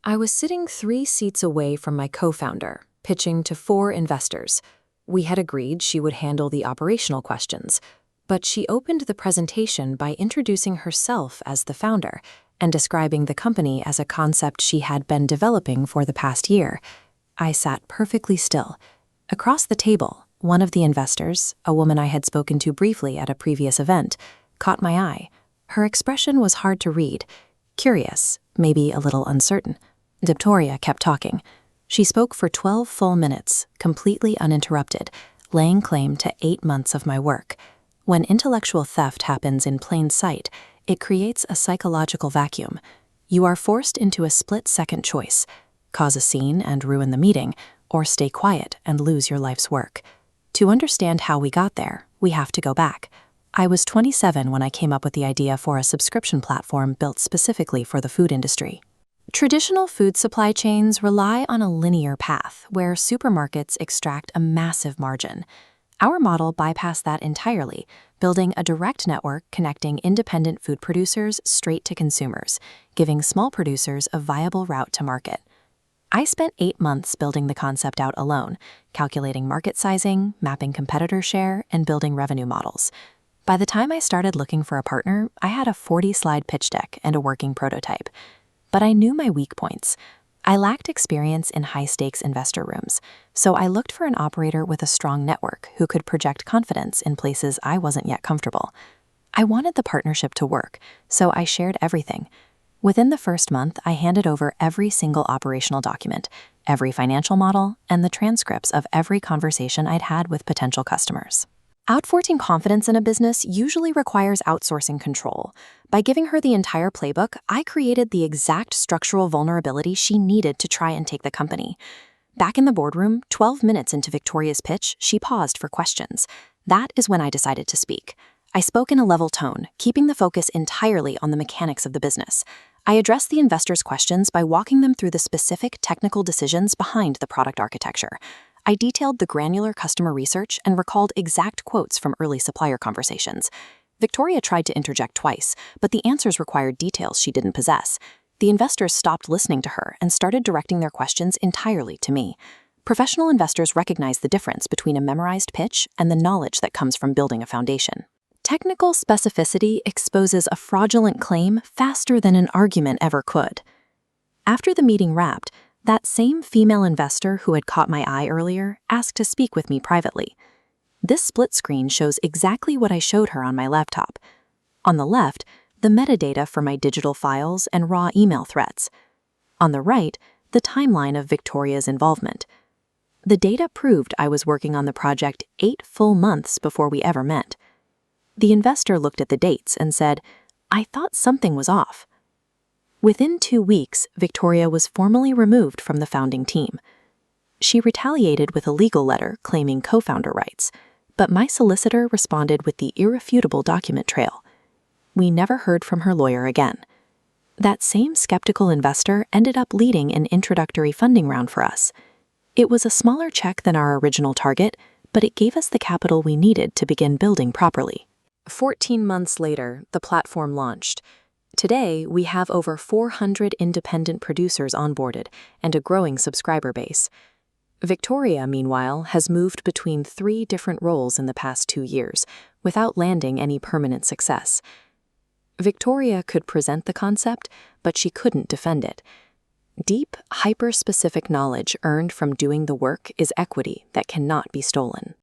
I was sitting 3 seats away from my co-founder, pitching to 4 investors. We had agreed she would handle the operational questions, but she opened the presentation by introducing herself as the founder and describing the company as a concept she had been developing for the past year. I sat perfectly still. Across the table, one of the investors, a woman I had spoken to briefly at a previous event, caught my eye. Her expression was hard to read, curious, maybe a little uncertain. Victoria kept talking. She spoke for 12 full minutes, completely uninterrupted, laying claim to 8 months of my work. When intellectual theft happens in plain sight, it creates a psychological vacuum. You are forced into a split-second choice: cause a scene and ruin the meeting, or stay quiet and lose your life's work. To understand how we got there, we have to go back. I was 27 when I came up with the idea for a subscription platform built specifically for the food industry. Traditional food supply chains rely on a linear path where supermarkets extract a massive margin. Our model bypassed that entirely, building a direct network connecting independent food producers straight to consumers, giving small producers a viable route to market. I spent 8 months building the concept out alone, calculating market sizing, mapping competitor share, and building revenue models. By the time I started looking for a partner, I had a 40-slide pitch deck and a working prototype. But I knew my weak points. I lacked experience in high-stakes investor rooms, so I looked for an operator with a strong network who could project confidence in places I wasn't yet comfortable. I wanted the partnership to work, so I shared everything. Within the first month, I handed over every single operational document, every financial model, and the transcripts of every conversation I'd had with potential customers. Outforcing confidence in a business usually requires outsourcing control. By giving her the entire playbook, I created the exact structural vulnerability she needed to try and take the company. Back in the boardroom, 12 minutes into Victoria's pitch, she paused for questions. That is when I decided to speak. I spoke in a level tone, keeping the focus entirely on the mechanics of the business. I addressed the investors' questions by walking them through the specific technical decisions behind the product architecture. I detailed the granular customer research and recalled exact quotes from early supplier conversations. Victoria tried to interject twice, but the answers required details she didn't possess. The investors stopped listening to her and started directing their questions entirely to me. Professional investors recognize the difference between a memorized pitch and the knowledge that comes from building a foundation. Technical specificity exposes a fraudulent claim faster than an argument ever could. After the meeting wrapped, that same female investor who had caught my eye earlier asked to speak with me privately. This split screen shows exactly what I showed her on my laptop. On the left, the metadata for my digital files and raw email threads. On the right, the timeline of Victoria's involvement. The data proved I was working on the project 8 full months before we ever met. The investor looked at the dates and said, "I thought something was off." Within 2 weeks, Victoria was formally removed from the founding team. She retaliated with a legal letter claiming co-founder rights, but my solicitor responded with the irrefutable document trail. We never heard from her lawyer again. That same skeptical investor ended up leading an introductory funding round for us. It was a smaller check than our original target, but it gave us the capital we needed to begin building properly. 14 months later, the platform launched. Today, we have over 400 independent producers onboarded and a growing subscriber base. Victoria, meanwhile, has moved between 3 different roles in the past 2 years, without landing any permanent success. Victoria could present the concept, but she couldn't defend it. Deep, hyper-specific knowledge earned from doing the work is equity that cannot be stolen.